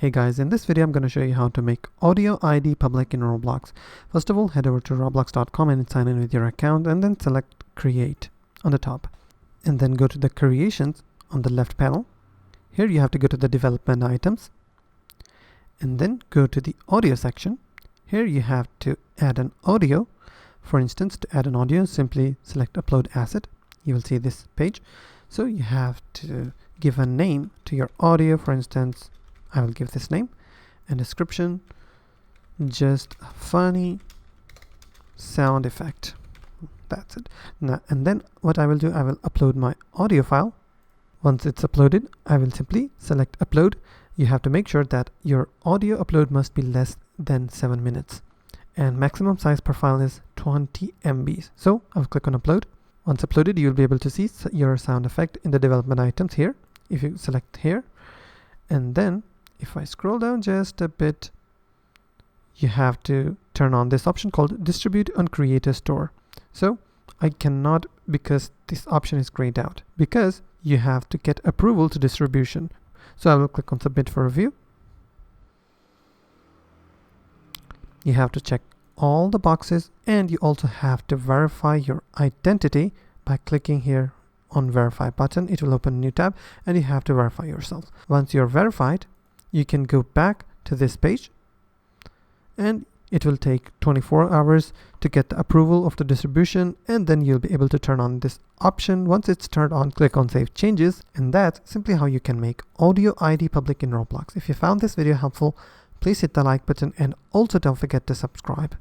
Hey guys, in this video I'm going to show you how to make audio ID public in Roblox. First of all, head over to roblox.com and sign in with your account and then select create on the top. And then go to the creations on the left panel. Here you have to go to the development items and then go to the audio section. Here you have to add an audio. For instance, to add an audio, simply select upload asset. You will see this page. So you have to give a name to your audio. For instance, I will give this name and description, just a funny sound effect. That's it. Now, and then what I will do, I will upload my audio file. Once it's uploaded, I will simply select upload. You have to make sure that your audio upload must be less than 7 minutes and maximum size per file is 20 MB. So I'll click on upload. Once uploaded, you'll be able to see your sound effect in the development items here. If you select here, and then if I scroll down just a bit, you have to turn on this option called distribute on creator store. So I cannot, because this option is grayed out, because you have to get approval to distribution. So I will click on submit for review. You have to check all the boxes and you also have to verify your identity by clicking here on verify button. It will open a new tab and you have to verify yourself. Once you're verified, you can go back to this page and it will take 24 hours to get the approval of the distribution, and then you'll be able to turn on this option. Once it's turned on, click on save changes, and that's simply how you can make audio ID public in Roblox. If you found this video helpful, please hit the like button and also don't forget to subscribe.